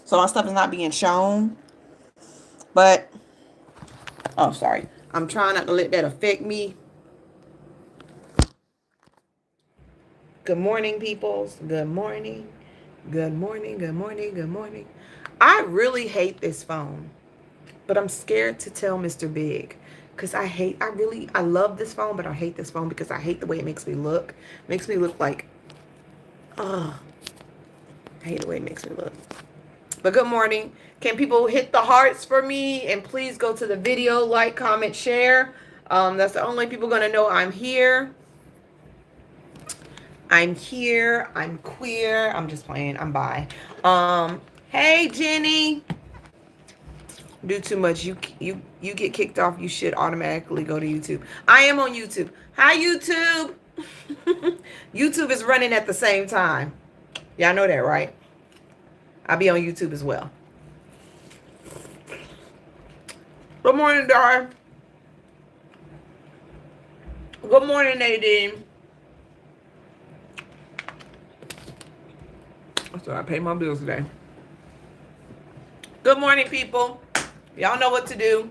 So my stuff is not being shown. But, oh, sorry. I'm trying not to let that affect me. Good morning, peoples. Good morning. Good morning. Good morning. Good morning. I really hate this phone, but I'm scared to tell Mr. Big because I love this phone, but I hate this phone because I hate the way it makes me look. It makes me look like, oh, I hate the way it makes me look. But good morning. Can people hit the hearts for me? And please go to the video, like, comment, share. That's the only people going to know I'm here. I'm here. I'm queer. I'm just playing. I'm bi. Hey, Jenny. Do too much. You get kicked off. You should automatically go to YouTube. I am on YouTube. Hi, YouTube. YouTube is running at the same time. Y'all know that, right? I'll be on YouTube as well. Good morning, Dar. Good morning, Nadine. So I pay my bills today. Good morning, people. Y'all know what to do.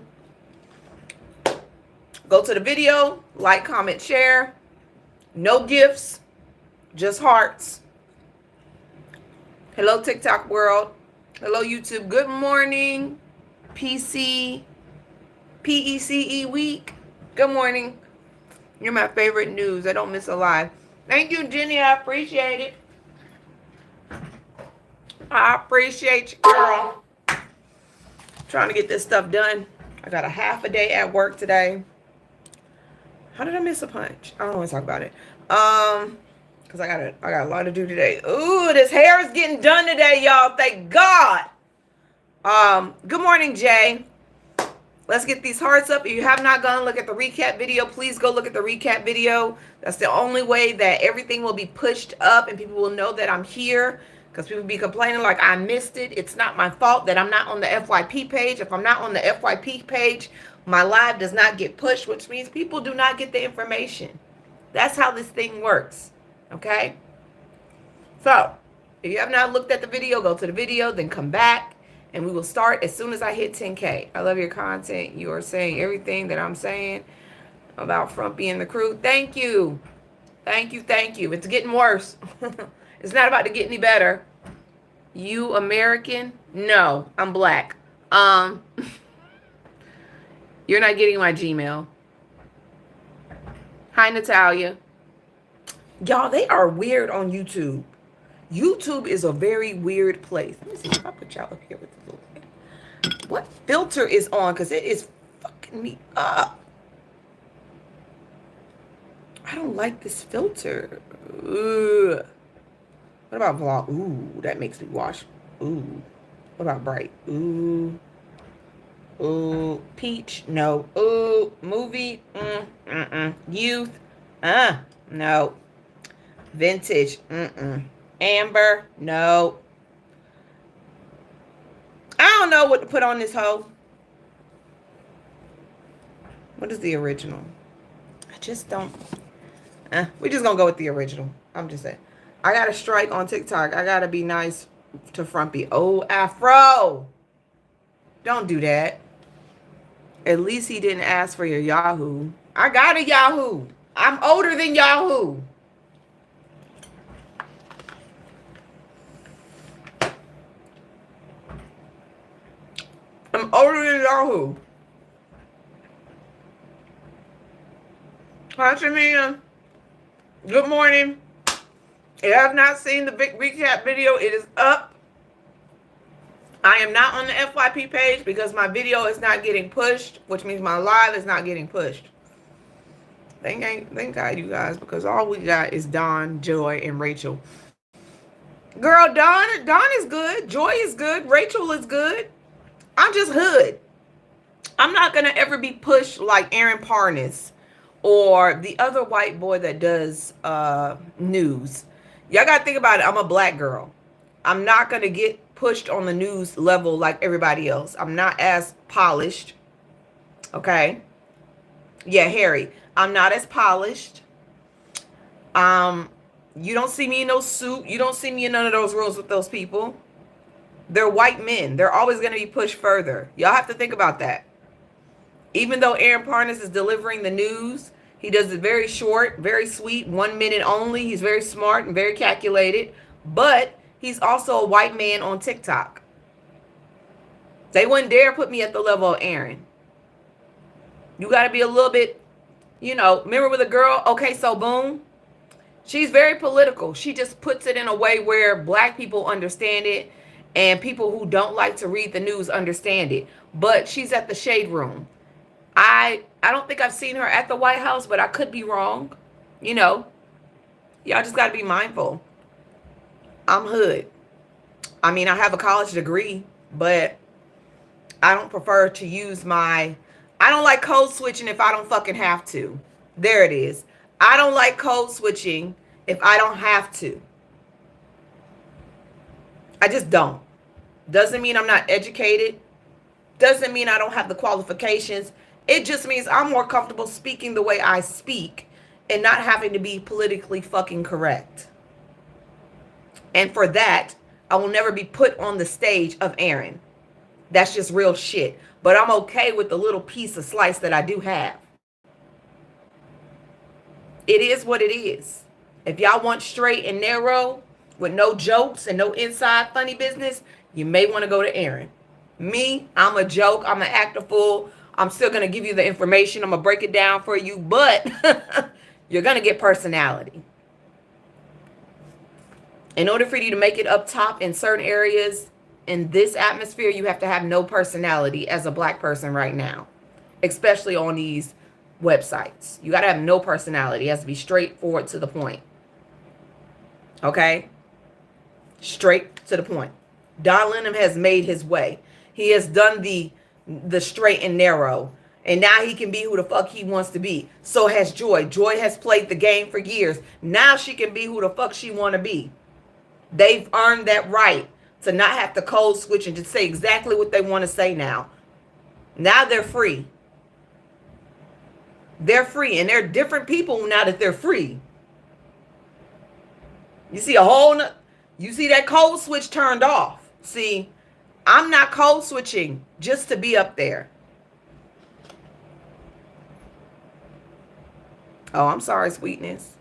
Go to the video, like, comment, share. No gifts, just hearts. Hello, TikTok world. Hello, YouTube. Good morning, PECE week. Good morning. You're my favorite news. I don't miss a live. Thank you, Jenny. I appreciate it. I appreciate you, girl. Trying to get this stuff done. I got a half a day at work today. How did I miss a punch? I don't want to talk about it. Because I got a lot to do today. Ooh, this hair is getting done today, y'all. Thank God. Good morning, Jay. Let's get these hearts up. If you have not gone look at the recap video, please go look at the recap video. That's the only way that everything will be pushed up and people will know that I'm here. Because people be complaining like I missed it. It's not my fault that I'm not on the FYP page. If I'm not on the FYP page, my live does not get pushed, which means people do not get the information. That's how this thing works. Okay? So, if you have not looked at the video, go to the video, then come back, and we will start as soon as I hit 10K. I love your content. You are saying everything that I'm saying about Frumpy and the crew. Thank you. Thank you, thank you. It's getting worse. It's not about to get any better. You American? No, I'm black. You're not getting my Gmail. Hi, Natalia. Y'all, they are weird on YouTube. YouTube is a very weird place. Let me see if I put y'all up here with the little thing. What filter is on? Because it is fucking me up. I don't like this filter. Ugh. What about vlog? Ooh, that makes me wash. Ooh. What about bright? Ooh. Ooh. Peach? No. Ooh. Movie? Youth? No. Vintage? Amber? No. I don't know what to put on this hoe. What is the original? I just don't. We just gonna go with the original. I'm just saying. I got a strike on TikTok. I gotta be nice to Frumpy. Oh, Afro. Don't do that. At least he didn't ask for your Yahoo. I got a Yahoo. I'm older than Yahoo. I'm older than Yahoo. Hi, Shamina. Good morning. If you have not seen the big recap video, it is up. I am not on the FYP page because my video is not getting pushed, which means my live is not getting pushed. Thank God, you guys, because all we got is Dawn, Joy, and Rachel. Girl, Dawn is good. Joy is good. Rachel is good. I'm just hood. I'm not going to ever be pushed like Aaron Parnas or the other white boy that does news. Y'all got to think about it. I'm a black girl. I'm not going to get pushed on the news level like everybody else. I'm not as polished. Okay? Yeah, Harry. I'm not as polished. You don't see me in no suit. You don't see me in none of those rooms with those people. They're white men. They're always going to be pushed further. Y'all have to think about that. Even though Aaron Parnas is delivering the news, he does it very short, very sweet, 1 minute only. He's very smart and very calculated. But he's also a white man on TikTok. They wouldn't dare put me at the level of Aaron. You got to be a little bit, remember with a girl, okay, so boom. She's very political. She just puts it in a way where black people understand it and people who don't like to read the news understand it. But she's at the Shade Room. I don't think I've seen her at the White House, but I could be wrong. Y'all just got to be mindful. I'm hood. I mean, I have a college degree, but I don't prefer to use I don't like code switching if I don't fucking have to. There it is. I don't like code switching if I don't have to. I just don't. Doesn't mean I'm not educated. Doesn't mean I don't have the qualifications. It just means I'm more comfortable speaking the way I speak and not having to be politically fucking correct. And for that, I will never be put on the stage of Aaron. That's just real shit. But I'm okay with the little piece of slice that I do have. It is what it is. If y'all want straight and narrow with no jokes and no inside funny business, you may want to go to Aaron. Me, I'm a joke. I'm an actor fool. I'm still going to give you the information. I'm going to break it down for you, but you're going to get personality. In order for you to make it up top in certain areas in this atmosphere, you have to have no personality as a black person right now, especially on these websites. You got to have no personality. It has to be straightforward to the point. Okay? Straight to the point. Don Lemon has made his way. He has done the straight and narrow. And now he can be who the fuck he wants to be. So has Joy. Joy has played the game for years. Now she can be who the fuck she want to be. They've earned that right to not have to code switch and just say exactly what they want to say now. Now they're free. They're free. And they're different people now that they're free. You see you see that code switch turned off. See, I'm not code switching just to be up there. Oh, I'm sorry, sweetness.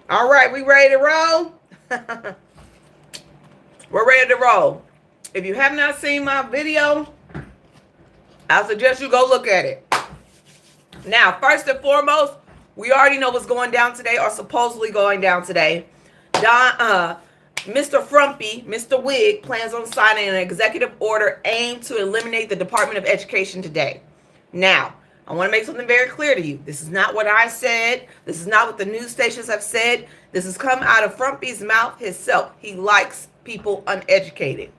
All right, we ready to roll? We're ready to roll. If you have not seen my video, I suggest you go look at it. Now, first and foremost, we already know what's going down today, or supposedly going down today. Mr. Frumpy, Mr. Wig, plans on signing an executive order aimed to eliminate the Department of Education today. Now, I want to make something very clear to you. This is not what I said. This is not what the news stations have said. This has come out of Frumpy's mouth himself. He likes people uneducated.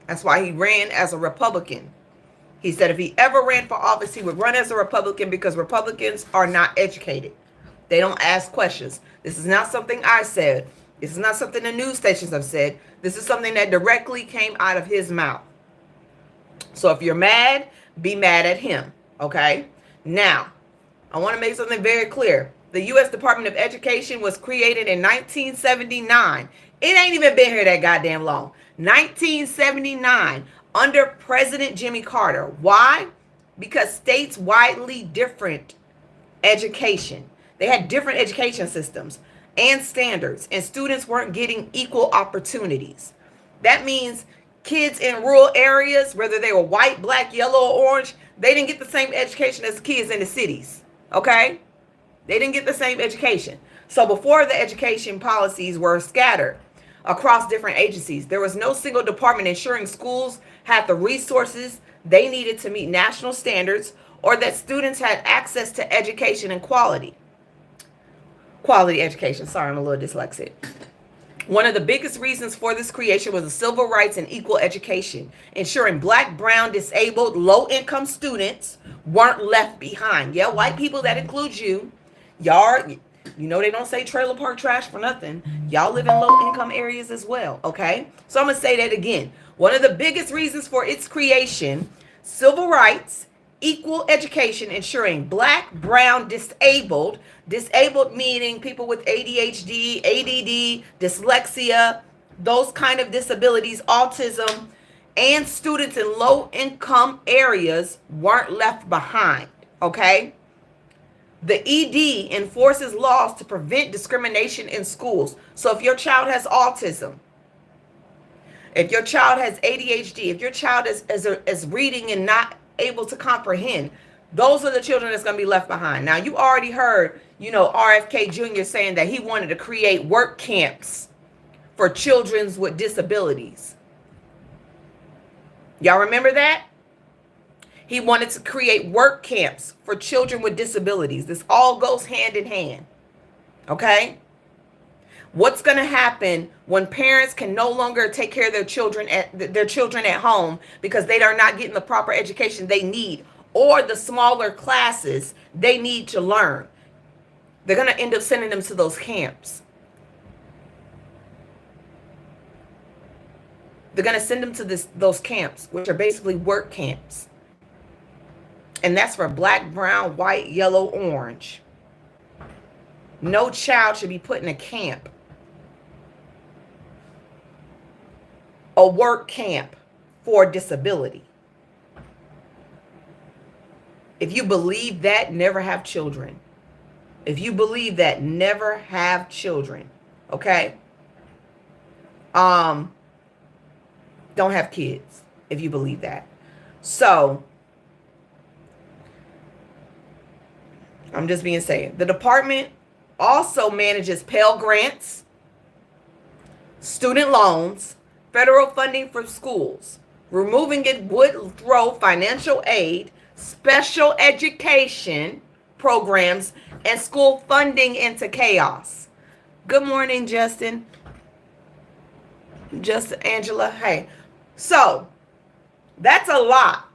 That's why he ran as a Republican. He said if he ever ran for office, he would run as a Republican because Republicans are not educated. They don't ask questions. This is not something I said. This is not something the news stations have said. This is something that directly came out of his mouth. So if you're mad, be mad at him. Okay? Now, I want to make something very clear. The U.S. Department of Education was created in 1979. It ain't even been here that goddamn long. 1979 under President Jimmy Carter. Why? Because states widely different education. They had different education systems and standards, and students weren't getting equal opportunities. That means kids in rural areas, whether they were white, black, yellow, or orange, they didn't get the same education as kids in the cities. Okay? They didn't get the same education. So before the education policies were scattered across different agencies, there was no single department ensuring schools had the resources they needed to meet national standards, or that students had access to education and quality education. Sorry, I'm a little dyslexic. One of the biggest reasons for this creation was the civil rights and equal education, ensuring black, brown, disabled, low-income students weren't left behind. Yeah, white people, that includes you. Y'all, you know they don't say trailer park trash for nothing. Y'all live in low-income areas as well, okay? So I'm going to say that again. One of the biggest reasons for its creation, civil rights, equal education, ensuring black, brown, disabled meaning people with ADHD, ADD, dyslexia, those kind of disabilities, autism, and students in low-income areas weren't left behind, okay? The ED enforces laws to prevent discrimination in schools. So if your child has autism, if your child has ADHD, if your child is reading and not able to comprehend, those are the children that's going to be left behind. Now, you already heard, RFK Jr. saying that he wanted to create work camps for children with disabilities. Y'all remember that? He wanted to create work camps for children with disabilities. This all goes hand in hand. Okay? What's going to happen when parents can no longer take care of their children at home because they are not getting the proper education they need, or the smaller classes they need to learn? They're going to end up sending them to those camps. They're going to send them to those camps, which are basically work camps. And that's for black, brown, white, yellow, orange. No child should be put in a camp. A work camp for disability. If you believe that, never have children. If you believe that, never have children. Okay? Don't have kids if you believe that. So, I'm just being said. The department also manages Pell Grants, student loans, federal funding for schools. Removing it would throw financial aid, special education programs, and school funding into chaos. Good morning, Justin. Angela. Hey. So, that's a lot.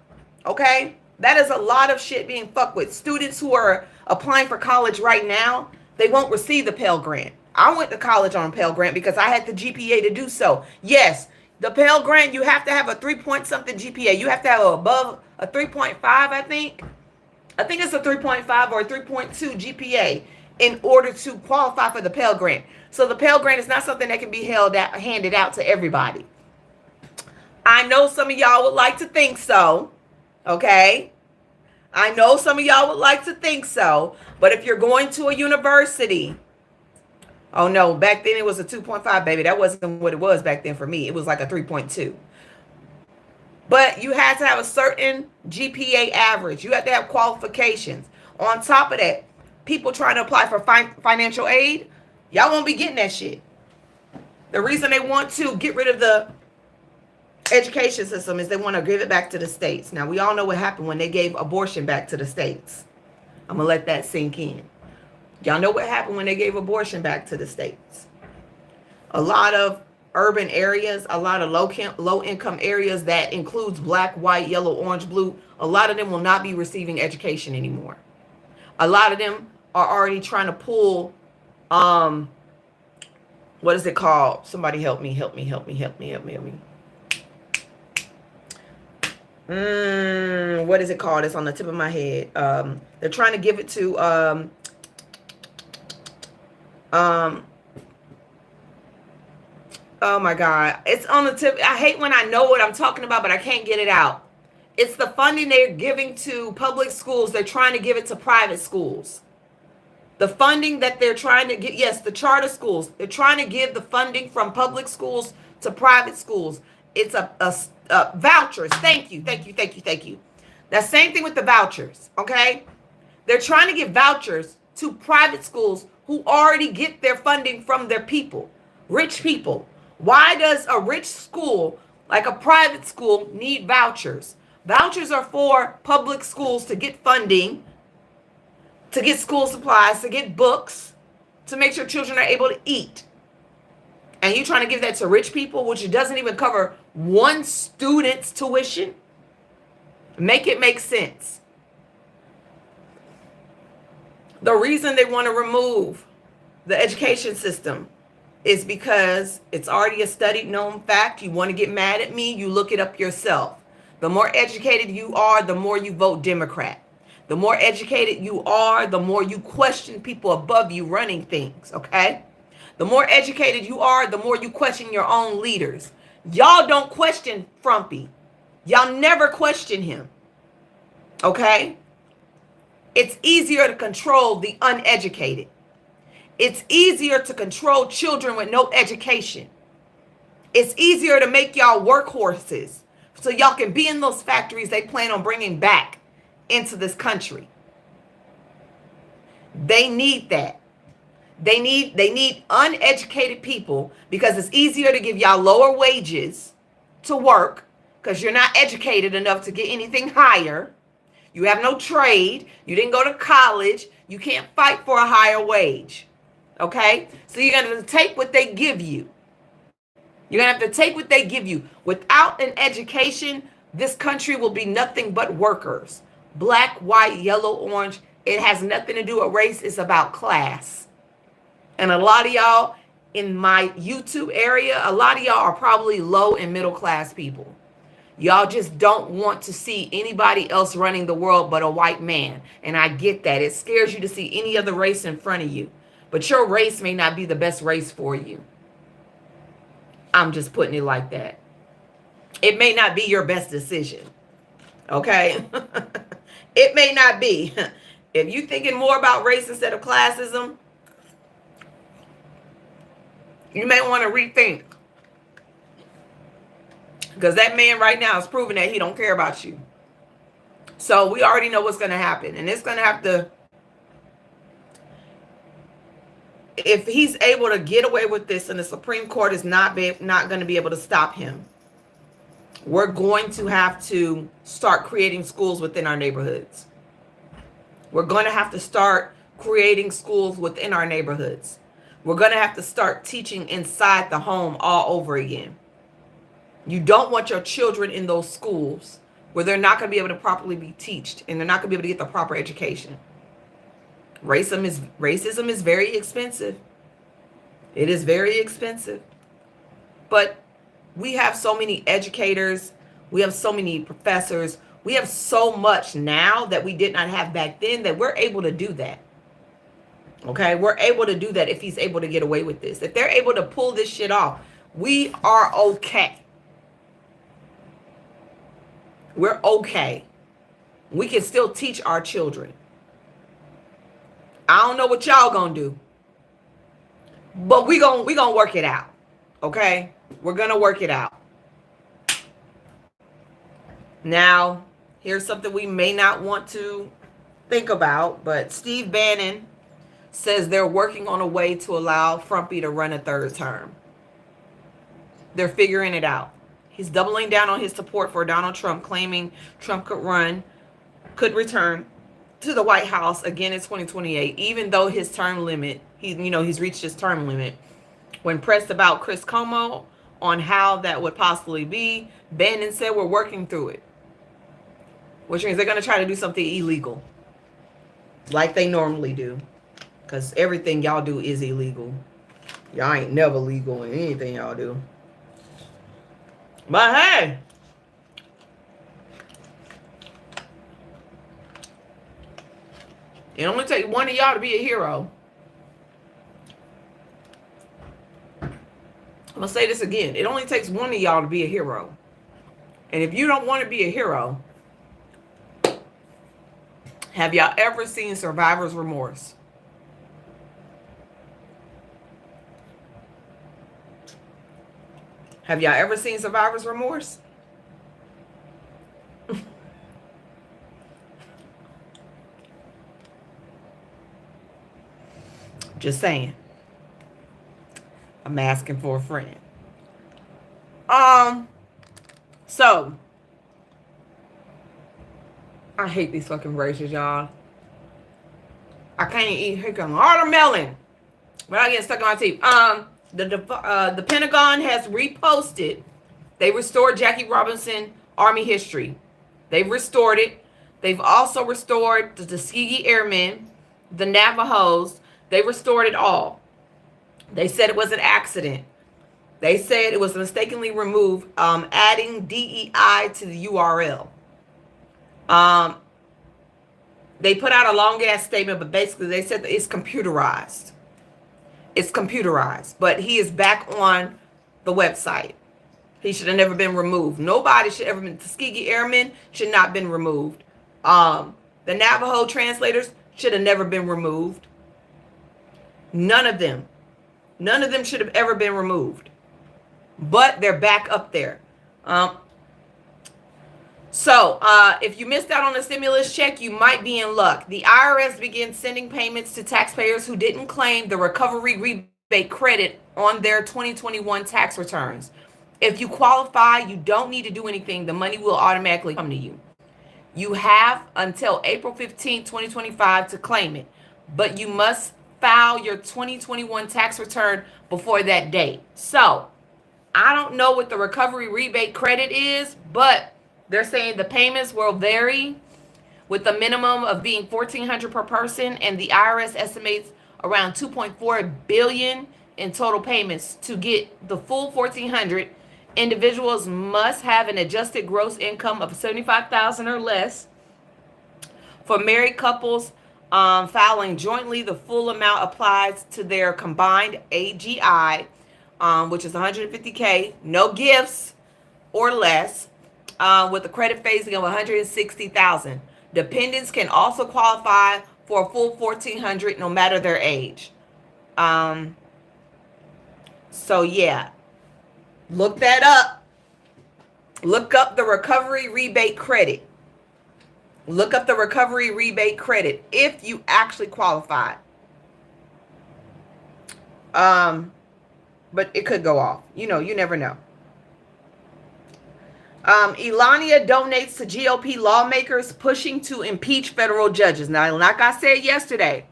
Okay? That is a lot of shit being fucked with. Students who are applying for college right now, they won't receive the Pell Grant. I went to college on Pell Grant because I had the GPA to do so. Yes, the Pell Grant, you have to have a 3-point-something GPA. You have to have above a 3.5, I think. I think it's a 3.5 or a 3.2 GPA in order to qualify for the Pell Grant. So the Pell Grant is not something that can be handed out to everybody. I know some of y'all would like to think so. Okay? I know some of y'all would like to think so. But if you're going to a university, oh no, back then it was a 2.5, baby. That wasn't what it was back then for me. It was like a 3.2. But you had to have a certain GPA average. You had to have qualifications. On top of that, people trying to apply for financial aid, y'all won't be getting that shit. The reason they want to get rid of the education system is they want to give it back to the states. Now, we all know what happened when they gave abortion back to the states. I'm going to let that sink in. Y'all know what happened when they gave abortion back to the states. A lot of urban areas, a lot of low-income areas that includes black, white, yellow, orange, blue, a lot of them will not be receiving education anymore. A lot of them are already trying to pull, what is it called? Somebody help me. What is it called? It's on the tip of my head. They're trying to give it to oh my God. It's on the tip. I hate when I know what I'm talking about, but I can't get it out. It's the funding they're giving to public schools. They're trying to give it to private schools. The funding that they're trying to get, yes, the charter schools. They're trying to give the funding from public schools to private schools. It's a vouchers. Thank you. That same thing with the vouchers, okay? They're trying to give vouchers to private schools who already get their funding from their people, rich people. Why does a rich school, like a private school, need vouchers? Vouchers are for public schools to get funding, to get school supplies, to get books, to make sure children are able to eat. And you're trying to give that to rich people, which doesn't even cover one student's tuition? Make it make sense. The reason they want to remove the education system is because it's already a studied known fact. You want to get mad at me, you look it up yourself. The more educated you are, the more you vote Democrat. The more educated you are, the more you question people above you running things, okay? The more educated you are, the more you question your own leaders. Y'all don't question Frumpy. Y'all never question him. Okay? It's easier to control the uneducated. It's easier to control children with no education. It's easier to make y'all workhorses so y'all can be in those factories they plan on bringing back into this country. They need that. They need uneducated people because it's easier to give y'all lower wages to work because you're not educated enough to get anything higher. You have no trade. You didn't go to college. You can't fight for a higher wage. Okay? So you're going to take what they give you. You're going to have to take what they give you. Without an education, this country will be nothing but workers. Black, white, yellow, orange. It has nothing to do with race. It's about class. And a lot of y'all in my YouTube area, a lot of y'all are probably low and middle class people. Y'all just don't want to see anybody else running the world but a white man. And I get that. It scares you to see any other race in front of you. But your race may not be the best race for you. I'm just putting it like that. It may not be your best decision. Okay? It may not be. If you're thinking more about race instead of classism, you may want to rethink. Because that man right now is proving that he don't care about you. So we already know what's going to happen. And it's going to have to, if he's able to get away with this and the Supreme Court is not going to be able to stop him, we're going to have to start creating schools within our neighborhoods. We're going to have to start creating schools within our neighborhoods. We're going to have to start teaching inside the home all over again. You don't want your children in those schools where they're not going to be able to properly be taught and they're not going to be able to get the proper education. Racism is very expensive. It is very expensive. But we have so many educators. We have so many professors. We have so much now that we did not have back then that we're able to do that. Okay? We're able to do that if he's able to get away with this. If they're able to pull this shit off, we are okay. We're okay. We can still teach our children. I don't know what y'all gonna do, but we gonna work it out. Okay? We're gonna work it out. Now, here's something we may not want to think about, but Steve Bannon says they're working on a way to allow Frumpy to run a third term. They're figuring it out. He's doubling down on his support for Donald Trump, claiming Trump could return to the White House again in 2028, even though his term limit, he's reached his term limit. When pressed about Chris Cuomo on how that would possibly be, Bannon said we're working through it. Which means they're going to try to do something illegal. Like they normally do. Because everything y'all do is illegal. Y'all ain't never legal in anything y'all do. But hey, it only takes one of y'all to be a hero. I'm going to say this again. It only takes one of y'all to be a hero. And if you don't want to be a hero, have y'all ever seen Survivor's Remorse? Have y'all ever seen Survivor's Remorse? Just saying. I'm asking for a friend. So I hate these fucking races, y'all. I can't eat watermelon without getting stuck in my teeth. The Pentagon has reposted. They restored Jackie Robinson Army history. They've restored it. They've also restored the Tuskegee Airmen, the Navajos. They restored it all. They said it was an accident. They said it was mistakenly removed, adding DEI to the URL. They put out a long ass statement, but basically they said that it's computerized. It's computerized, but he is back on the website. He should have never been removed. Nobody should ever been. Tuskegee Airmen should not been removed. The Navajo translators should have never been removed. None of them. None of them should have ever been removed. But they're back up there. So if you missed out on a stimulus check, you might be in luck. The IRS began sending payments to taxpayers who didn't claim the recovery rebate credit on their 2021 tax returns. If you qualify, you don't need to do anything. The money will automatically come to you. You have until April 15th, 2025 to claim it, but you must file your 2021 tax return before that date. So I don't know what the recovery rebate credit is, but they're saying the payments will vary with the minimum of being $1,400 per person, and the IRS estimates around $2.4 billion in total payments. To get the full $1,400, individuals must have an adjusted gross income of $75,000 or less. For married couples filing jointly, the full amount applies to their combined AGI, which is $150K, no gifts or less, with a credit phasing of $160,000. Dependents can also qualify for a full $1,400 no matter their age. So yeah, look that up. Look up the recovery rebate credit. Look up the recovery rebate credit if you actually qualify. But it could go off. You never know. Elania donates to GOP lawmakers pushing to impeach federal judges. Now, like I said yesterday,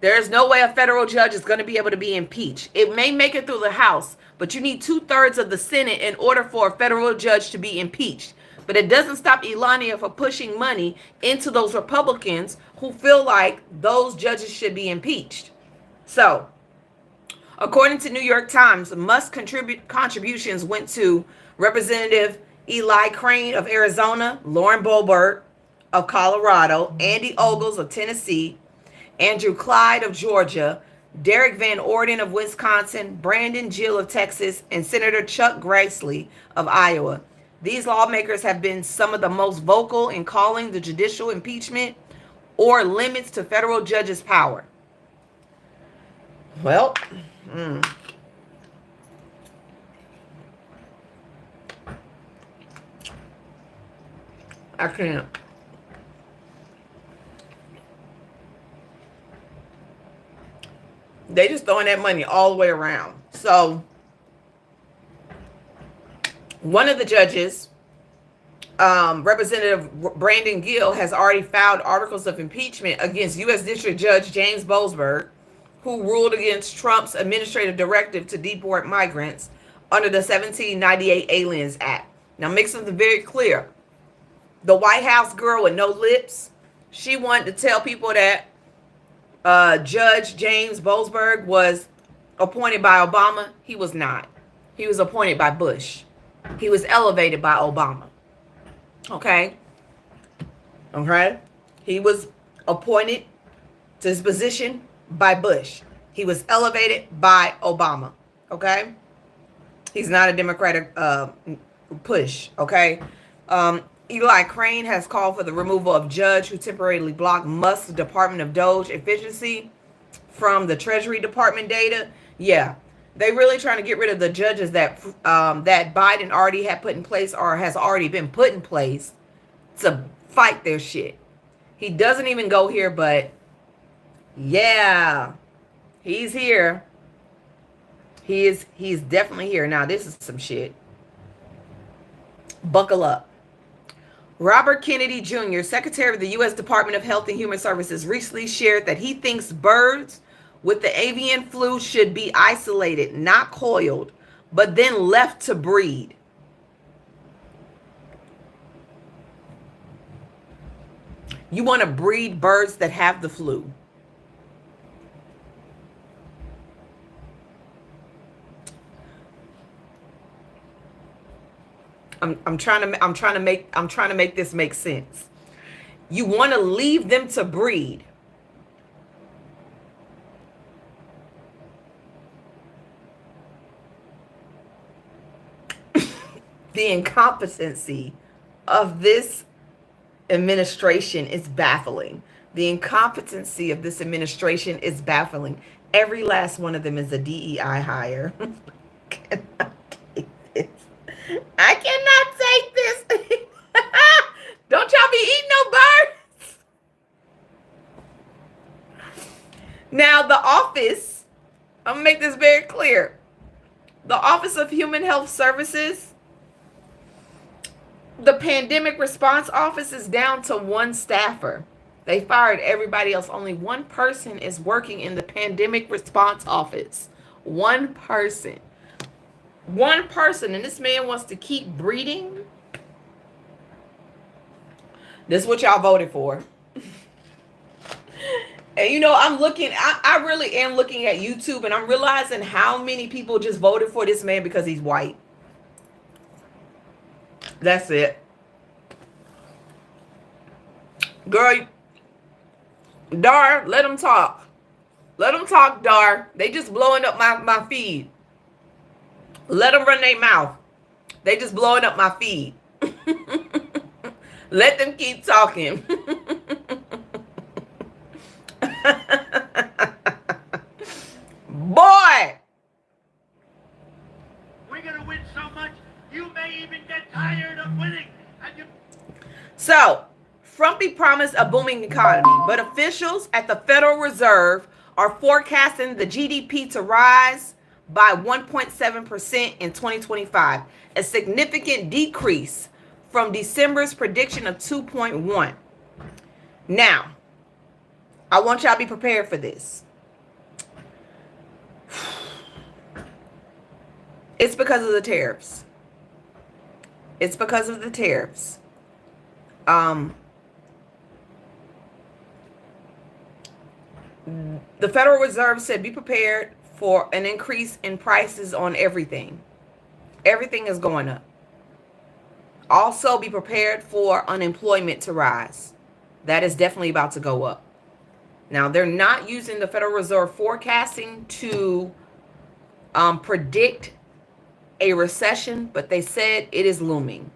there's no way a federal judge is going to be able to be impeached. It may make it through the House, but you need 2/3 of the Senate in order for a federal judge to be impeached. But it doesn't stop Elania from pushing money into those Republicans who feel like those judges should be impeached. So, according to New York Times, Musk contributions went to Representative Eli Crane of Arizona, Lauren Boebert of Colorado, Andy Ogles of Tennessee, Andrew Clyde of Georgia, Derek Van Orden of Wisconsin, Brandon Gill of Texas, and Senator Chuck Grassley of Iowa. These lawmakers have been some of the most vocal in calling the judicial impeachment or limits to federal judges' power. Well, I can't. They just throwing that money all the way around. So one of the judges, Representative Brandon Gill, has already filed articles of impeachment against U.S. District Judge James Boasberg, who ruled against Trump's administrative directive to deport migrants under the 1798 Aliens Act. Now, make something very clear. The White House girl with no lips, she wanted to tell people that Judge James Boasberg was appointed by Obama. He was not. He was appointed by Bush. He was elevated by Obama. Okay? He was appointed to his position by Bush. He was elevated by Obama. Okay? He's not a Democratic push. Okay? Eli Crane has called for the removal of judge who temporarily blocked Musk's Department of Doge efficiency from the Treasury Department data. Yeah, they really trying to get rid of the judges that that Biden already had put in place or has already been put in place to fight their shit. He doesn't even go here, but yeah, he's here. He's definitely here. Now, this is some shit. Buckle up. Robert Kennedy Jr., Secretary of the U.S. Department of Health and Human Services, recently shared that he thinks birds with the avian flu should be isolated, not coiled, but then left to breed. You want to breed birds that have the flu. I'm trying to make this make sense. You want to leave them to breed. The incompetency of this administration is baffling. The incompetency of this administration is baffling. Every last one of them is a DEI hire. I cannot take this. Don't y'all be eating no birds. Now, the office, I'm going to make this very clear. The Office of Human Health Services, the Pandemic Response Office is down to one staffer. They fired everybody else. Only one person is working in the Pandemic Response Office. One person. One person. And this man wants to keep breeding. This is what y'all voted for. And you know, I really am looking at YouTube, and I'm realizing how many people just voted for this man because he's white. That's it. Girl, Dar, let them talk. Let them talk, Dar. They just blowing up my feed. Let them run their mouth. They just blowing up my feed. Let them keep talking. Boy! We're going to win so much, you may even get tired of winning. So, Trumpy promised a booming economy, but officials at the Federal Reserve are forecasting the GDP to rise by 1.7% in 2025, a significant decrease from December's prediction of 2.1. Now, I want y'all to be prepared for this. It's because of the tariffs. It's because of the tariffs. The Federal Reserve said be prepared for an increase in prices on everything. Everything is going up. Also be prepared for unemployment to rise. That is definitely about to go up. Now, they're not using the Federal Reserve forecasting to predict a recession, but they said it is looming.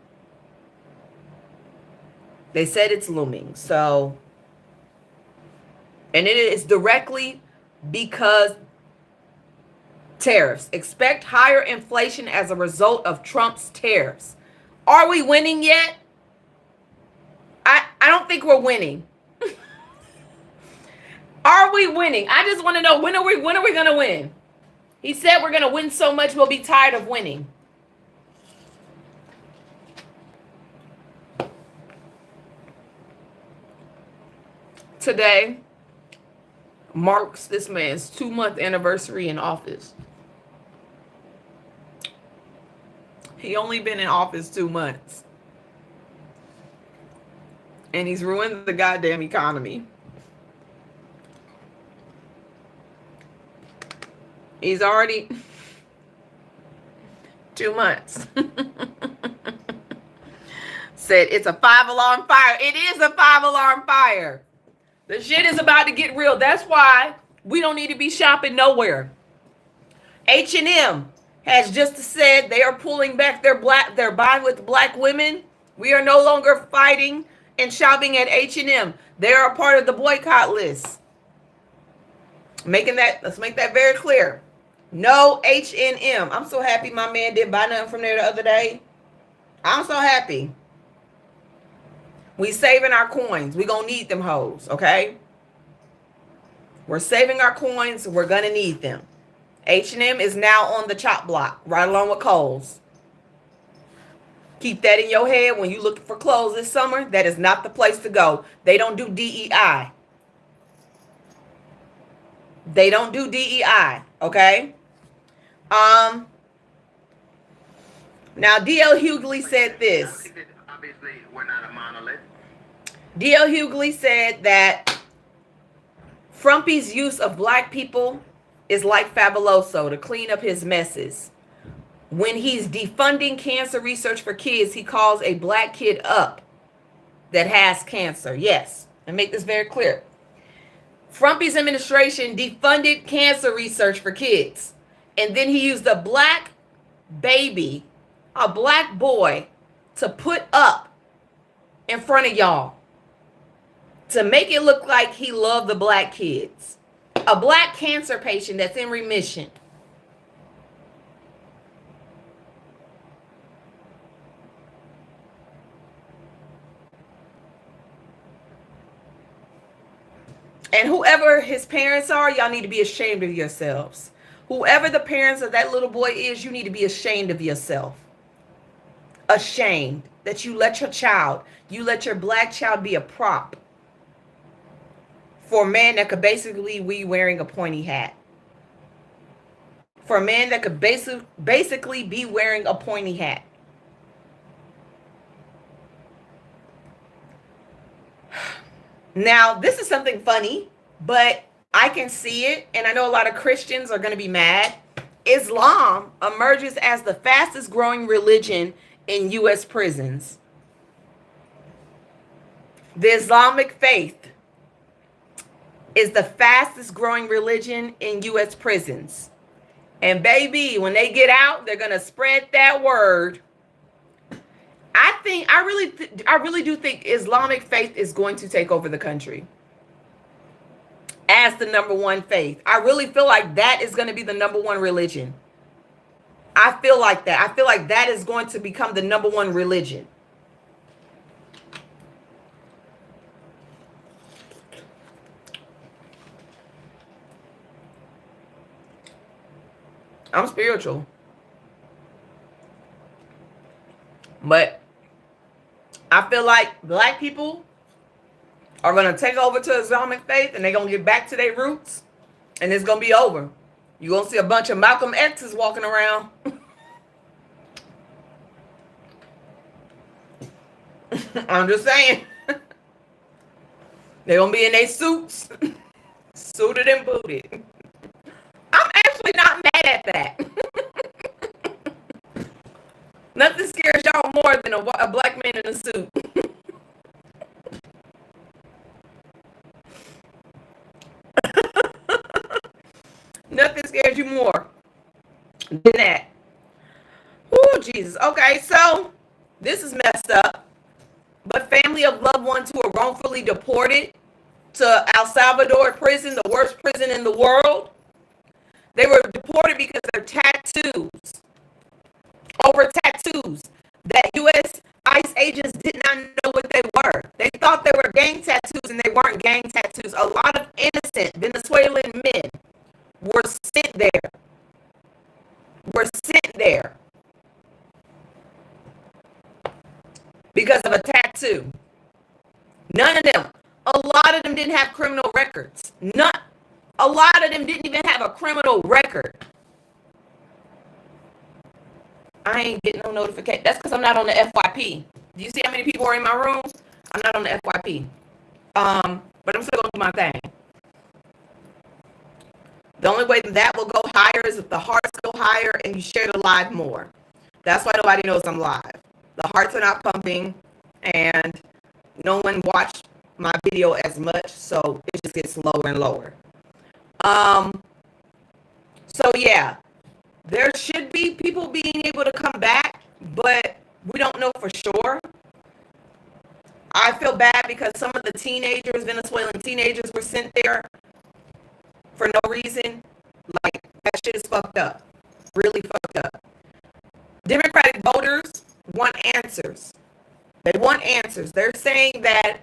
They said it's looming. So, and it is directly because tariffs. Expect higher inflation as a result of Trump's tariffs. Are we winning yet? I don't think we're winning. Are we winning? I just want to know, when are we going to win? He said we're going to win so much we'll be tired of winning. Today marks this man's 2-month anniversary in office. He only been in office 2 months. And he's ruined the goddamn economy. He's already 2 months. Said it's a 5-alarm fire. It is a 5-alarm fire. The shit is about to get real. That's why we don't need to be shopping nowhere. H&M has just said they are pulling back their buying with black women. We are no longer fighting and shopping at H&M. They are a part of the boycott list. Let's make that very clear. No H&M. I'm so happy my man didn't buy nothing from there the other day. I'm so happy. We saving our coins. We gonna need them hoes, okay? We're saving our coins. We're gonna need them. H&M is now on the chop block, right along with Kohl's. Keep that in your head when you look for clothes this summer. That is not the place to go. They don't do DEI. They don't do DEI, okay? Now, D.L. Hughley said this. Obviously, we're not a monolith. D.L. Hughley said that Trumpy's use of black people is like Fabuloso to clean up his messes. When he's defunding cancer research for kids, he calls a black kid up that has cancer. Yes, and make this very clear. Trumpy's administration defunded cancer research for kids. And then he used a black baby a black boy to put up in front of y'all to make it look like he loved the black kids. A black cancer patient that's in remission. And whoever his parents are, y'all need to be ashamed of yourselves. Whoever the parents of that little boy is, you need to be ashamed of yourself. Ashamed that you let your black child be a prop for a man that could basically be wearing a pointy hat. For a man that could basically be wearing a pointy hat. Now, this is something funny, but I can see it, and I know a lot of Christians are going to be mad. Islam emerges as the fastest growing religion in U.S. prisons. The Islamic faith is the fastest growing religion in U.S. prisons. And baby, when they get out, they're going to spread that word. I really do think Islamic faith is going to take over the country as the number one faith. I really feel like that is going to be the number one religion. I feel like that. I feel like that is going to become the number one religion. I'm spiritual. But I feel like black people are going to take over to Islamic faith and they're going to get back to their roots and it's going to be over. You're going to see a bunch of Malcolm X's walking around. I'm just saying. They're going to be in their suits, suited and booted. I'm actually not mad at that. Nothing scares y'all more than a black man in a suit. Nothing scares you more than that. Oh, Jesus. Okay, so this is messed up. But family of loved ones who are wrongfully deported to El Salvador prison, the worst prison in the world, they were deported because of their tattoos. Over tattoos that U.S. ICE agents did not know what they were. They thought they were gang tattoos and they weren't gang tattoos. A lot of innocent Venezuelan men were sent there. Because of a tattoo. None of them. A lot of them didn't have criminal records. A lot of them didn't even have a criminal record. I ain't getting no notification. That's because I'm not on the FYP. Do you see how many people are in my room? I'm not on the FYP. But I'm still going to do my thing. The only way that will go higher is if the hearts go higher and you share the live more. That's why nobody knows I'm live. The hearts are not pumping and no one watched my video as much, so it just gets lower and lower. So yeah. There should be people being able to come back, but we don't know for sure. I feel bad because some of the teenagers, Venezuelan teenagers, were sent there for no reason. Like, that shit is fucked up. Really fucked up. Democratic voters want answers. They want answers. They're saying that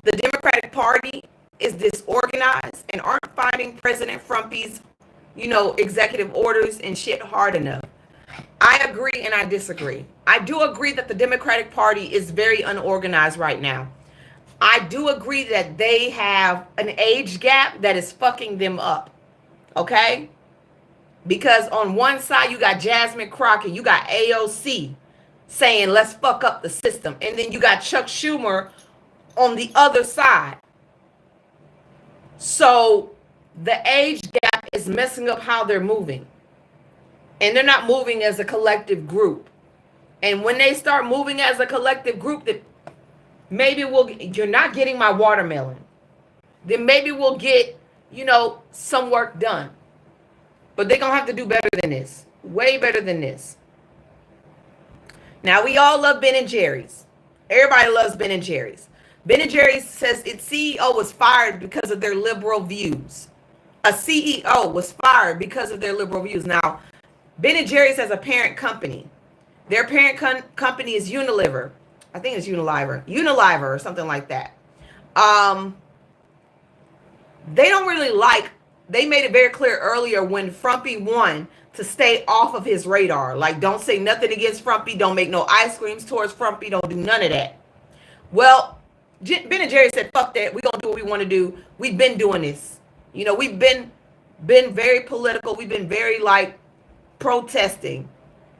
the Democratic Party is disorganized and aren't finding President Trump's executive orders and shit hard enough. I agree and I disagree. I do agree that the Democratic Party is very unorganized right now. I do agree that they have an age gap that is fucking them up. Okay? Because on one side, you got Jasmine Crockett, you got AOC saying, let's fuck up the system. And then you got Chuck Schumer on the other side. So the age gap is messing up how they're moving. And they're not moving as a collective group. And when they start moving as a collective group, that maybe you're not getting my watermelon. Then maybe we'll get, some work done. But they're going to have to do better than this. Way better than this. Now, we all love Ben and Jerry's. Everybody loves Ben and Jerry's. Ben and Jerry's says its CEO was fired because of their liberal views. A CEO was fired because of their liberal views. Now, Ben and Jerry's has a parent company. Their parent company is Unilever. I think it's Unilever or something like that. They don't really like, they made it very clear earlier when Frumpy won to stay off of his radar. Like, don't say nothing against Frumpy. Don't make no ice creams towards Frumpy. Don't do none of that. Well, Ben and Jerry said, fuck that. We're going to do what we want to do. We've been doing this. You know, we've been very political. We've been very, like, protesting.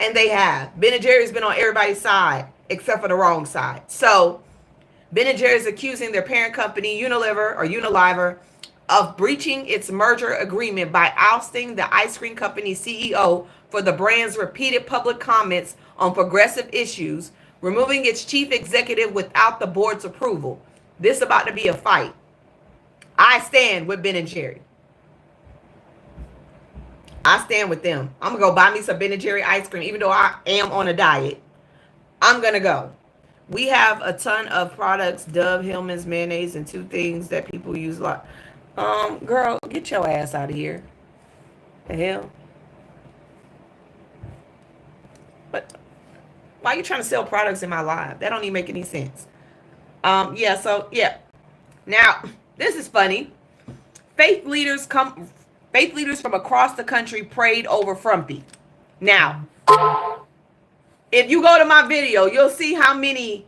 And they have. Ben and Jerry's been on everybody's side except for the wrong side. So, Ben and Jerry's accusing their parent company, Unilever, of breaching its merger agreement by ousting the ice cream company's CEO for the brand's repeated public comments on progressive issues, removing its chief executive without the board's approval. This is about to be a fight. I stand with Ben and Jerry. I stand with them. I'm going to go buy me some Ben and Jerry ice cream, even though I am on a diet. I'm going to go. We have a ton of products, Dove, Hillman's, mayonnaise, and two things that people use a lot. Girl, get your ass out of here. The hell? But why are you trying to sell products in my live? That don't even make any sense. Yeah. Now, this is funny. Faith leaders from across the country prayed over Frumpy. Now, if you go to my video, you'll see how many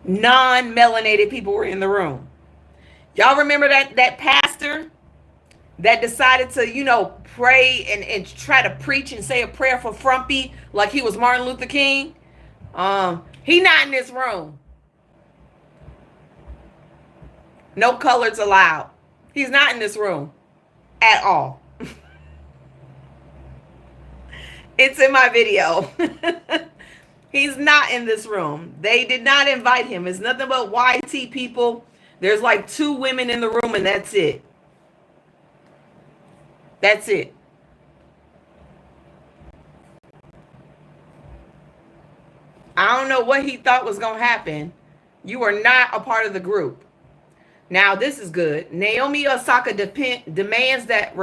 non-melanated people were in the room. Y'all remember that pastor that decided to, pray and try to preach and say a prayer for Frumpy like he was Martin Luther King? He not in this room. No colors allowed. He's not in this room at all. It's in my video. He's not in this room. They did not invite him. It's nothing but YT people. There's like 2 women in the room and that's it. That's it. I don't know what he thought was going to happen. You are not a part of the group. Now, this is good. Naomi Osaka demands that...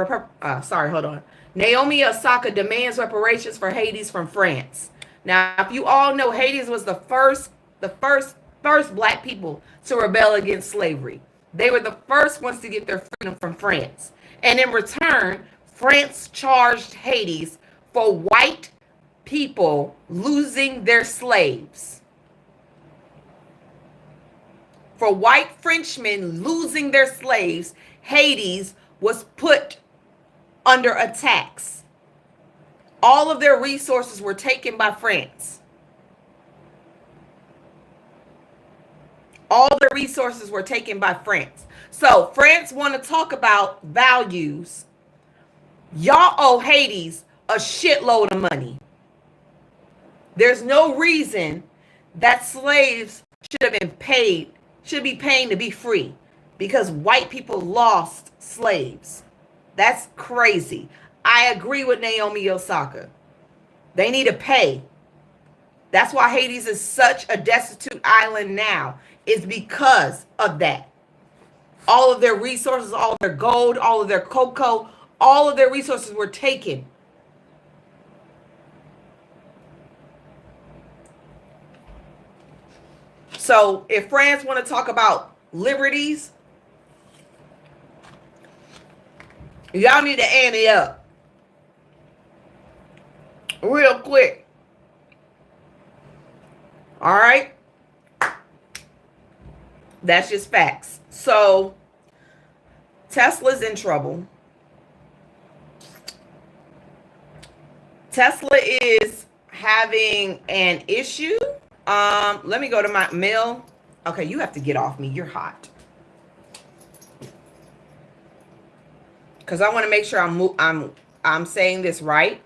Naomi Osaka demands reparations for Hades from France. Now, if you all know, Hades was the first black people to rebel against slavery. They were the first ones to get their freedom from France. And in return, France charged Hades for white people losing their slaves. For white Frenchmen losing their slaves, Hades was put under attacks. All of their resources were taken by France. All their resources were taken by France. So France want to talk about values. Y'all owe Hades a shitload of money. There's no reason that slaves should have been paid, should be paying to be free, because white people lost slaves. That's crazy. I agree with Naomi Osaka. They need to pay. That's why Hades is such a destitute island now. It's because of that. All of their resources, all of their gold, all of their cocoa, all of their resources were taken. So if France want to talk about liberties, y'all need to ante up real quick. All right? That's just facts. So Tesla's in trouble. Tesla is having an issue. Let me go to my mail. Okay, you have to get off me. You're hot. Because I want to make sure I'm saying this right,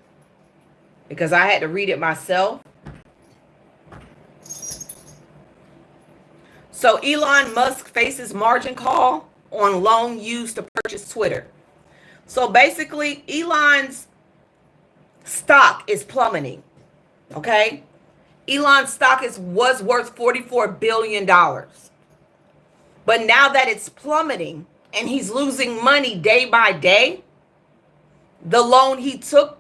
because I had to read it myself. So Elon Musk faces margin call on loan used to purchase Twitter. So basically, Elon's stock is plummeting. Okay? Elon's stock was worth $44 billion. But now that it's plummeting and he's losing money day by day, the loan he took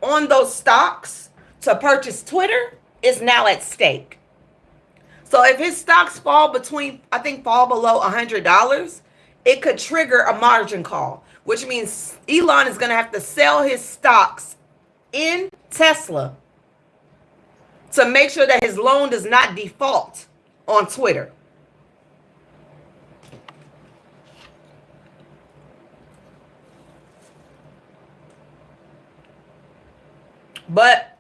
on those stocks to purchase Twitter is now at stake. So if his stocks fall below $100, it could trigger a margin call, which means Elon is going to have to sell his stocks in Tesla to make sure that his loan does not default on Twitter. But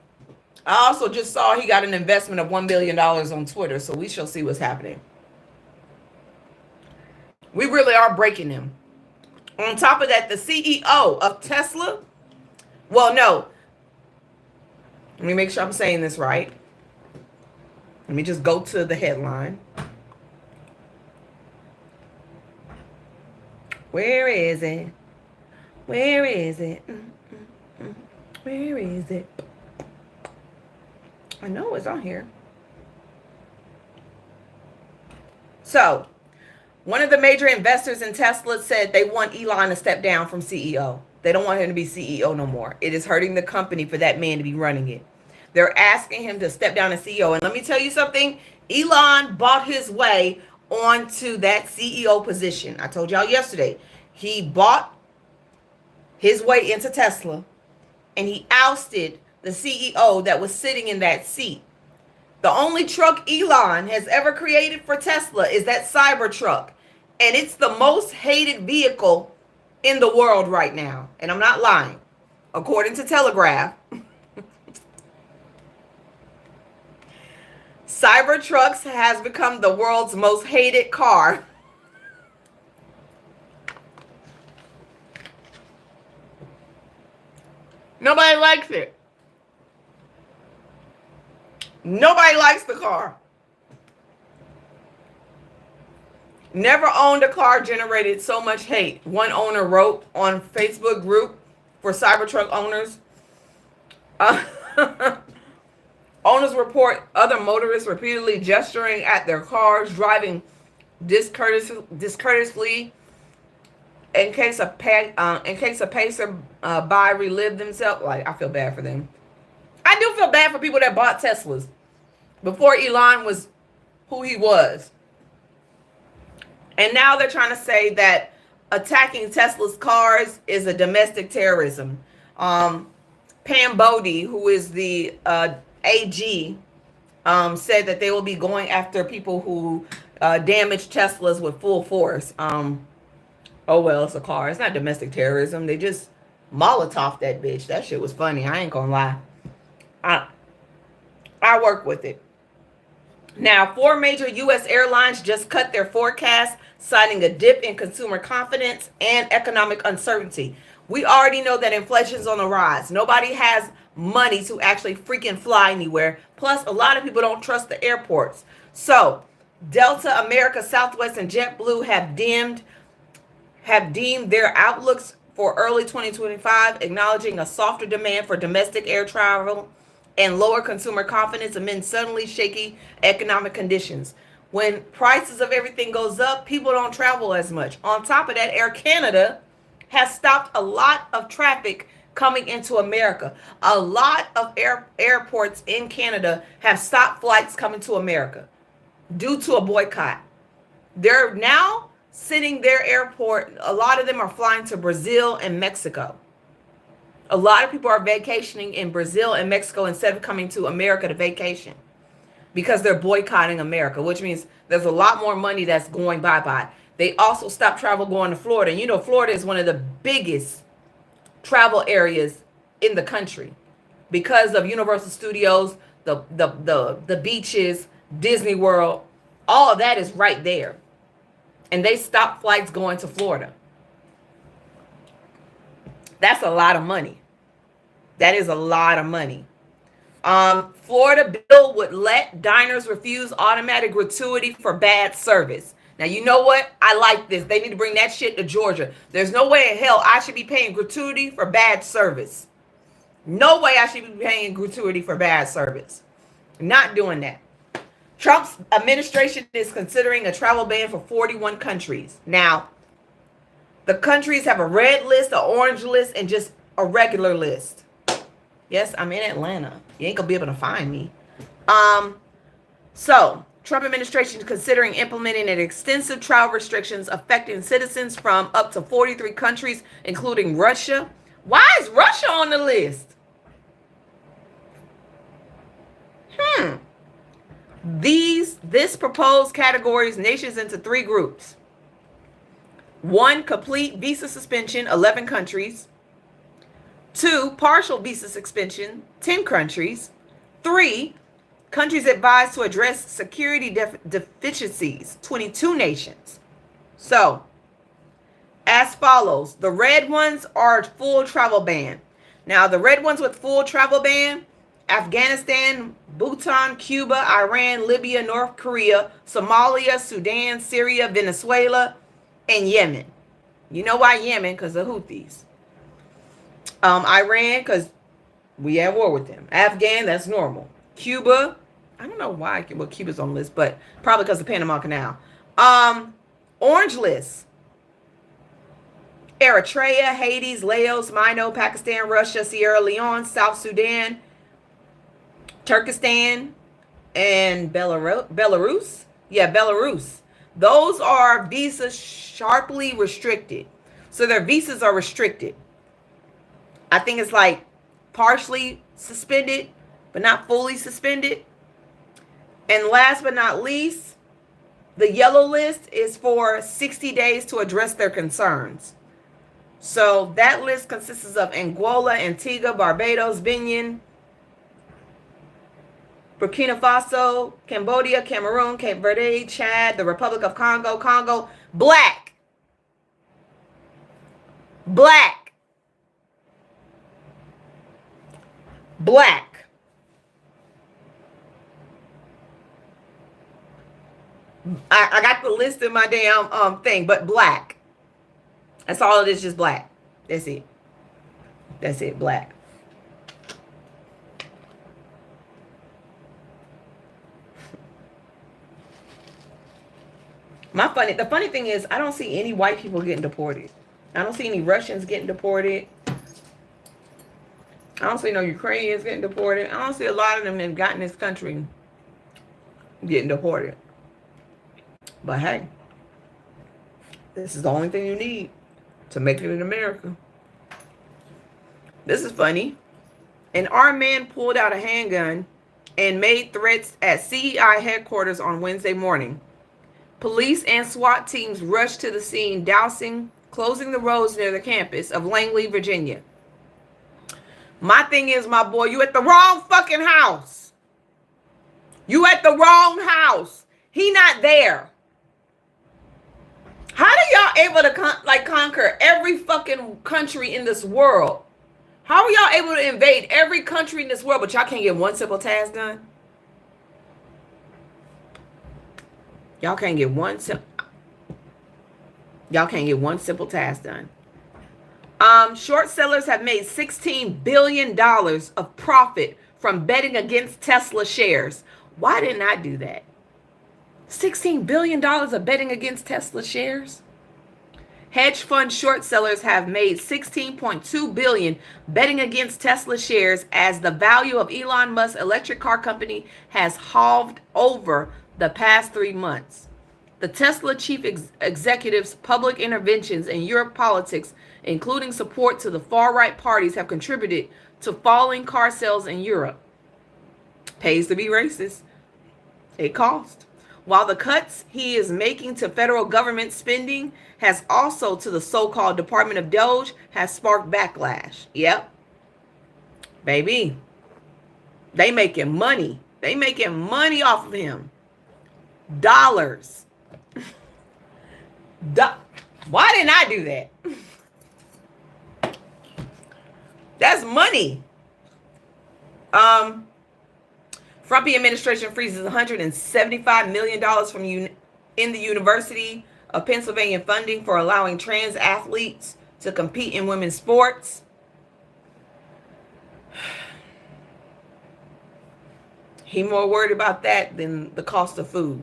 I also just saw he got an investment of $1 billion on Twitter, so we shall see what's happening. We really are breaking them. On top of that, the CEO of Tesla, well, no. Let me make sure I'm saying this right. Let me just go to the headline. Where is it? Where is it? Where is it? I know it's on here. So, one of the major investors in Tesla said they want Elon to step down from CEO. They don't want him to be CEO no more. It is hurting the company for that man to be running it. They're asking him to step down as CEO. And let me tell you something. Elon bought his way onto that CEO position. I told y'all yesterday. He bought his way into Tesla, and he ousted the CEO that was sitting in that seat. The only truck Elon has ever created for Tesla is that Cybertruck. And it's the most hated vehicle in the world right now. And I'm not lying. According to Telegraph, Cybertrucks has become the world's most hated car. Nobody likes it. Nobody likes the car. Never owned a car generated so much hate. One owner wrote on Facebook group for Cybertruck owners. Owners report other motorists repeatedly gesturing at their cars, driving discourteously in case a passer by relive themselves. Like, I feel bad for them. I do feel bad for people that bought Teslas before Elon was who he was. And now they're trying to say that attacking Tesla's cars is a domestic terrorism. Pam Bodie, who is the AG, said that they will be going after people who damage Teslas with full force. Oh, well, it's a car. It's not domestic terrorism. They just Molotov that bitch. That shit was funny. I ain't gonna lie. I work with it. Now, 4 major U.S. airlines just cut their forecast, citing a dip in consumer confidence and economic uncertainty. We already know that inflation's on the rise. Nobody has money to actually freaking fly anywhere. Plus, a lot of people don't trust the airports. So, Delta, America, Southwest, and JetBlue have deemed their outlooks for early 2025, acknowledging a softer demand for domestic air travel and lower consumer confidence amid suddenly shaky economic conditions. When prices of everything goes up, people don't travel as much. On top of that, Air Canada has stopped a lot of traffic coming into America. A lot of airports in Canada have stopped flights coming to America due to a boycott. They're now sitting their airport. A lot of them are flying to Brazil and Mexico. A lot of people are vacationing in Brazil and Mexico instead of coming to America to vacation because they're boycotting America, which means there's a lot more money that's going bye-bye. They also stopped travel going to Florida. And you know, Florida is one of the biggest travel areas in the country because of Universal Studios, the beaches, Disney World. All of that is right there. And they stopped flights going to Florida. That's a lot of money. That is a lot of money. Florida bill would let diners refuse automatic gratuity for bad service. Now, you know what? I like this. They need to bring that shit to Georgia. There's no way in hell I should be paying gratuity for bad service. No way I should be paying gratuity for bad service. Not doing that. Trump's administration is considering a travel ban for 41 countries. Now, the countries have a red list, an orange list, and just a regular list. Yes, I'm in Atlanta. You ain't gonna be able to find me. So, Trump administration is considering implementing an extensive travel restrictions affecting citizens from up to 43 countries, including Russia. Why is Russia on the list? This proposed categories nations into 3 groups. 1, complete visa suspension, 11 countries. 2, partial visa suspension, 10 countries. 3, countries advised to address security deficiencies, 22 nations. So, as follows. The red ones are full travel ban. Now, the red ones with full travel ban: Afghanistan, Bhutan, Cuba, Iran, Libya, North Korea, Somalia, Sudan, Syria, Venezuela, and Yemen. You know why Yemen? Because of Houthis. Iran, because we at war with them. Afghan, that's normal. Cuba, I don't know why Cuba's on the list, but probably because of the Panama Canal. Orange list: Eritrea, Haiti, Laos, Mino, Pakistan, Russia, Sierra Leone, South Sudan, Turkestan, and Belarus. Yeah, Belarus. Those are visas sharply restricted. So their visas are restricted. I think it's like partially suspended, but not fully suspended. And last but not least, the yellow list is for 60 days to address their concerns. So that list consists of Angola, Antigua, Barbados, Benin, Burkina Faso, Cambodia, Cameroon, Cape Verde, Chad, the Republic of Congo, black. I got the list in my damn thing, but black. That's all it is, just black. That's it, black. The funny thing is, I don't see any white people getting deported. I don't see any Russians getting deported. I don't see no Ukrainians getting deported. I don't see a lot of them that got in this country getting deported. But hey, this is the only thing you need to make it in America. This is funny. An armed man pulled out a handgun and made threats at CEI headquarters on Wednesday morning. Police and SWAT teams rushed to the scene, closing the roads near the campus of Langley, Virginia. My thing is, my boy, you at the wrong fucking house. You at the wrong house. He not there. How are y'all able to conquer every fucking country in this world? How are y'all able to invade every country in this world, but y'all can't get one simple task done? Y'all can't get one simple task done. Short sellers have made $16 billion of profit from betting against Tesla shares. Why didn't I do that? $16 billion of betting against Tesla shares? Hedge fund short sellers have made $16.2 billion betting against Tesla shares as the value of Elon Musk's electric car company has halved over the past 3 months. The Tesla chief executive's public interventions in Europe politics, including support to the far-right parties, have contributed to falling car sales in Europe. Pays to be racist. It costs. While the cuts he is making to federal government spending has also to the so-called Department of Doge has sparked backlash. Yep. Baby. They making money. They making money off of him. Dollars. Why didn't I do that? That's money. Trumpy administration freezes $175 million from in the University of Pennsylvania funding for allowing trans athletes to compete in women's sports. He more worried about that than the cost of food.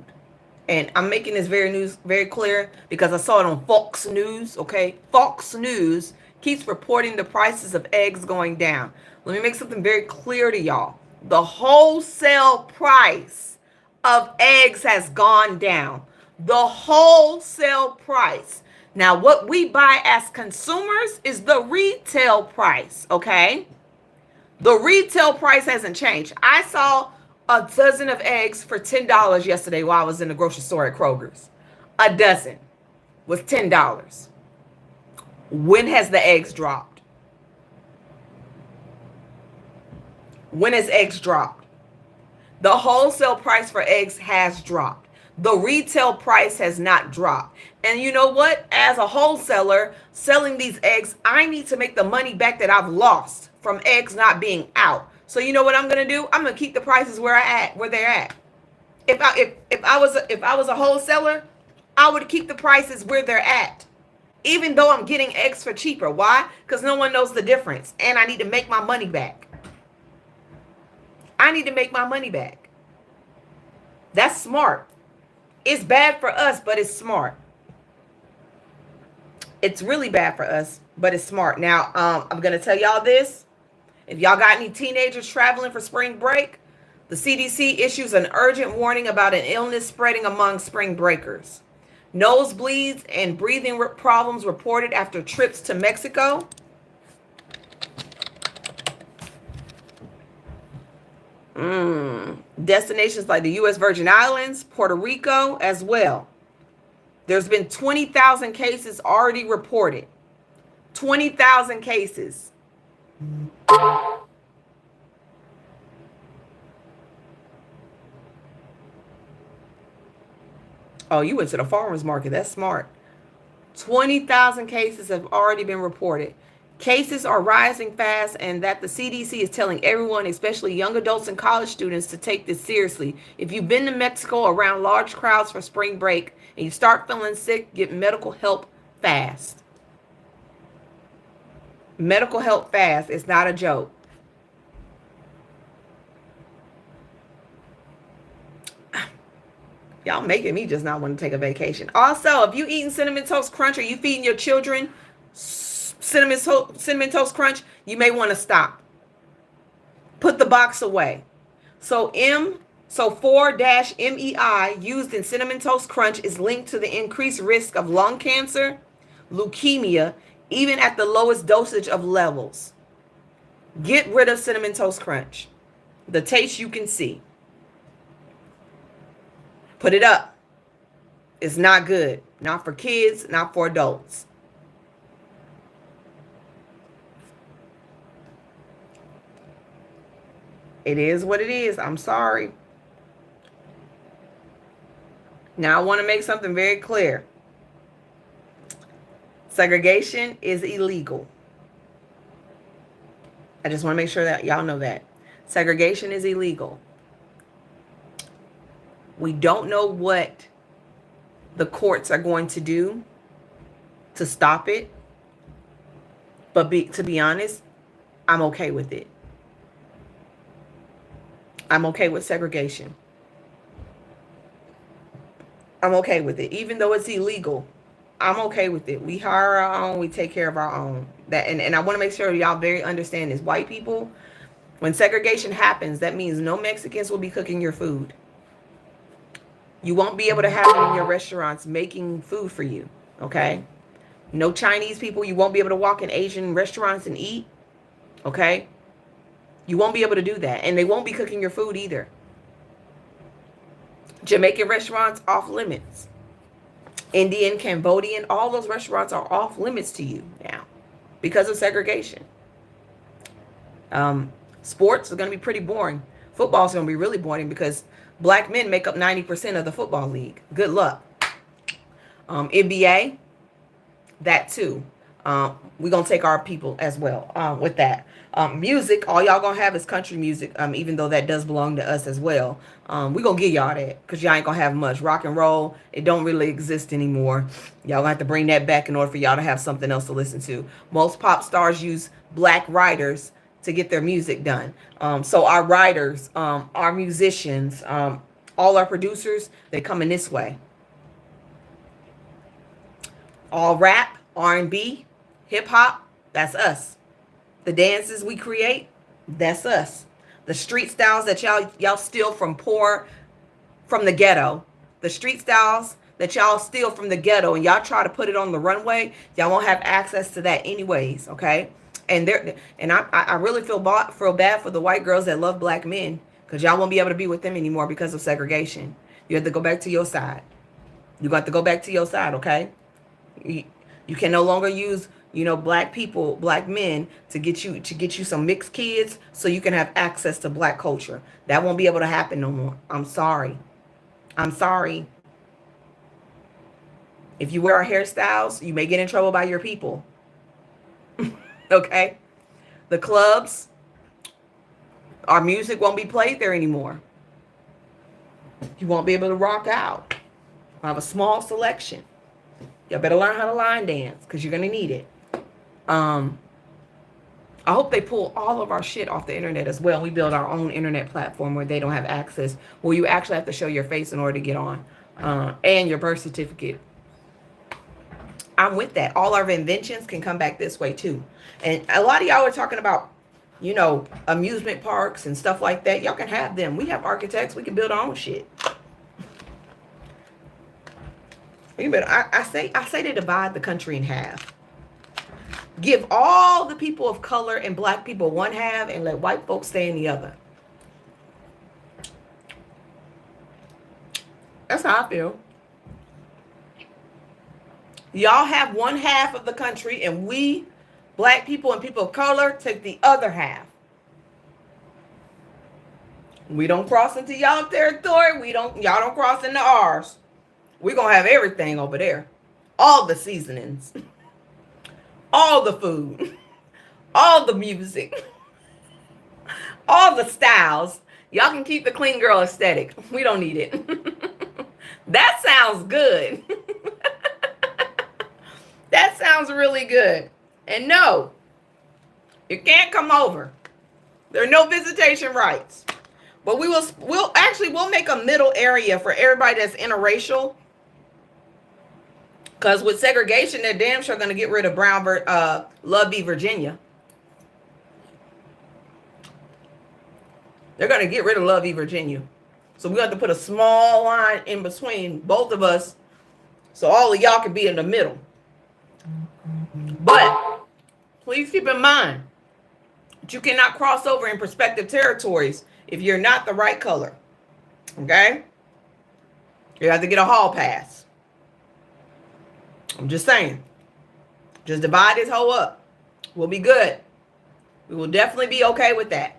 And I'm making this very clear because I saw it on Fox News, okay? Fox News keeps reporting the prices of eggs going down. Let me make something very clear to y'all. The wholesale price of eggs has gone down. The wholesale price. Now, what we buy as consumers is the retail price, okay? The retail price hasn't changed. I saw a dozen of eggs for $10 yesterday while I was in the grocery store at Kroger's. A dozen was $10. When has the eggs dropped? When has eggs dropped? The wholesale price for eggs has dropped. The retail price has not dropped. And you know what? As a wholesaler selling these eggs, I need to make the money back that I've lost from eggs not being out. So you know what I'm going to do? I'm going to keep the prices where they're at. If I was a wholesaler, I would keep the prices where they're at. Even though I'm getting eggs for cheaper. Why? Because no one knows the difference. And I need to make my money back. I need to make my money back. That's smart. It's bad for us, but it's smart. It's really bad for us, but it's smart. Now, I'm going to tell y'all this. If y'all got any teenagers traveling for spring break, the CDC issues an urgent warning about an illness spreading among spring breakers. Nosebleeds and breathing problems reported after trips to Mexico. Destinations like the U.S. Virgin Islands, Puerto Rico as well. There's been 20,000 cases already reported. 20,000 cases. Oh, you went to the farmer's market. That's smart. 20,000 cases have already been reported. Cases are rising fast, and that the CDC is telling everyone, especially young adults and college students, to take this seriously. If you've been to Mexico around large crowds for spring break and you start feeling sick, get medical help fast. Medical help fast. It's not a joke. Y'all making me just not want to take a vacation. Also, if you eating Cinnamon Toast Crunch or you feeding your children Cinnamon Toast Crunch, you may want to stop. Put the box away. So 4-MEI used in Cinnamon Toast Crunch is linked to the increased risk of lung cancer, leukemia, even at the lowest dosage of levels. Get rid of Cinnamon Toast Crunch. The taste you can see. Put it up. It's not good. Not for kids, not for adults. It is what it is. I'm sorry. Now I want to make something very clear. Segregation is illegal. I just want to make sure that y'all know that. Segregation is illegal. We don't know what the courts are going to do to stop it. But to be honest, I'm okay with it. I'm okay with segregation. I'm okay with it. Even though it's illegal, I'm okay with it. We hire our own. We take care of our own. And I want to make sure y'all very understand this. White people, when segregation happens, that means no Mexicans will be cooking your food. You won't be able to have them in your restaurants making food for you, okay? No Chinese people. You won't be able to walk in Asian restaurants and eat, okay? You won't be able to do that. And they won't be cooking your food either. Jamaican restaurants, off limits. Indian, Cambodian, all those restaurants are off limits to you now because of segregation. Sports are going to be pretty boring. Football is going to be really boring because black men make up 90% of the football league. Good luck. NBA, that too. We're going to take our people as well with that. Music, all y'all going to have is country music, even though that does belong to us as well. We're going to give y'all that because y'all ain't going to have much. Rock and roll, it don't really exist anymore. Y'all going to have to bring that back in order for y'all to have something else to listen to. Most pop stars use black writers to get their music done. So our writers, our musicians, all our producers, they come in this way. All rap, R&B, hip hop, that's us. The dances we create, that's us. The street styles that y'all steal from the ghetto. The street styles that y'all steal from the ghetto and y'all try to put it on the runway, y'all won't have access to that anyways, okay? And I really feel bad for the white girls that love black men, because y'all won't be able to be with them anymore because of segregation. You have to go back to your side. You got to go back to your side, okay? You can no longer use, black people, black men to get you some mixed kids so you can have access to black culture. That won't be able to happen no more. I'm sorry. If you wear our hairstyles, you may get in trouble by your people. Okay? The clubs, our music won't be played there anymore. You won't be able to rock out. I have a small selection. Y'all better learn how to line dance, because you're going to need it. I hope they pull all of our shit off the internet as well. We build our own internet platform where they don't have access, where you actually have to show your face in order to get on, and your birth certificate. I'm with that. All our inventions can come back this way too. And a lot of y'all are talking about, amusement parks and stuff like that. Y'all can have them. We have architects. We can build our own shit. I say they divide the country in half. Give all the people of color and black people one half and let white folks stay in the other. That's how I feel. Y'all have one half of the country, and we, black people and people of color, take the other half. We don't cross into y'all territory. Y'all don't cross into ours. We're going to have everything over there. All the seasonings. All the food. All the music. All the styles. Y'all can keep the clean girl aesthetic. We don't need it. That sounds good. That sounds really good. And no, you can't come over. There are no visitation rights. But we'll make a middle area for everybody that's interracial. Because with segregation, they're damn sure going to get rid of Love v. Virginia. They're going to get rid of Love v. Virginia. So we have to put a small line in between both of us so all of y'all can be in the middle. But please keep in mind that you cannot cross over in prospective territories if you're not the right color. Okay? You have to get a hall pass. I'm just saying. Just divide this hoe up. We'll be good. We will definitely be okay with that.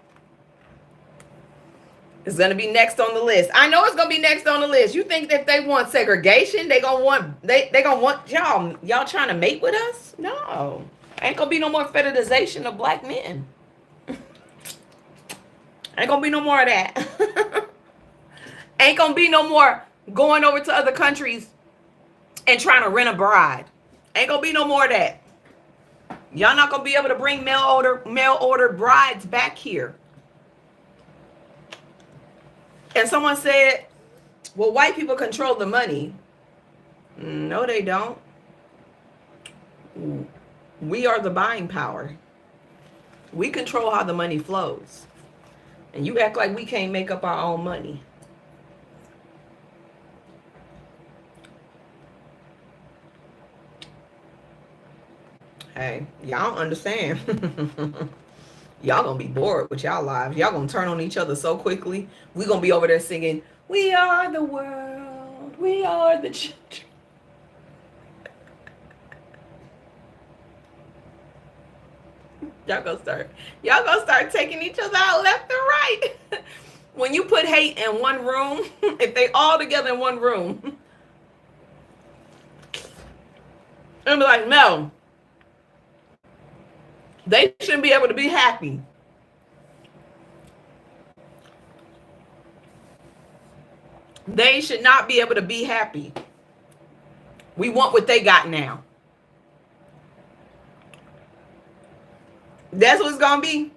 It's going to be next on the list. I know it's going to be next on the list. You think that they want segregation, they going to want y'all trying to mate with us? No. Ain't going to be no more fetishization of black men. Ain't going to be no more of that. Ain't going to be no more going over to other countries and trying to rent a bride. Ain't going to be no more of that. Y'all not going to be able to bring mail order brides back here. And someone said, well, white people control the money. No, they don't. We are the buying power. We control how the money flows. And you act like we can't make up our own money. Hey, y'all don't understand. Y'all gonna be bored with y'all lives. Y'all gonna turn on each other so quickly. We gonna be over there singing, "We are the world. We are the children." Y'all gonna start taking each other out left and right. When you put hate in one room, if they all together in one room, and be like, no. They shouldn't be able to be happy. They should not be able to be happy. We want what they got now. That's what it's going to be.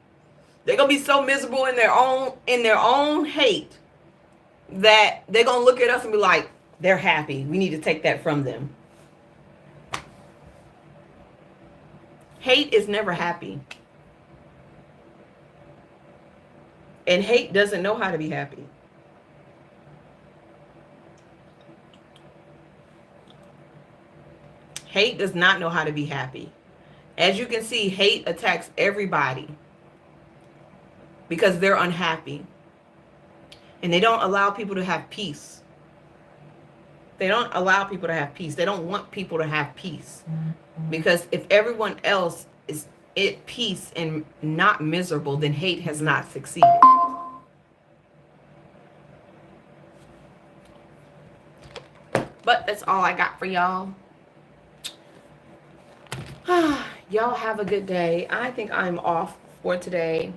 They're gonna be so miserable in their own hate that they're gonna look at us and be like, they're happy. We need to take that from them. Hate is never happy. And hate doesn't know how to be happy. Hate does not know how to be happy. As you can see, hate attacks everybody because they're unhappy. And they don't allow people to have peace. They don't allow people to have peace. They don't want people to have peace. Because if everyone else is at peace and not miserable, then hate has not succeeded. But that's all I got for y'all. Y'all have a good day. I think I'm off for today.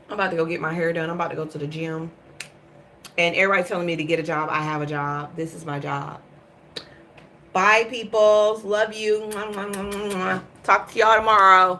I'm about to go get my hair done. I'm about to go to the gym. And everybody telling me to get a job. I have a job. This is my job. Bye, peoples. Love you. Talk to y'all tomorrow.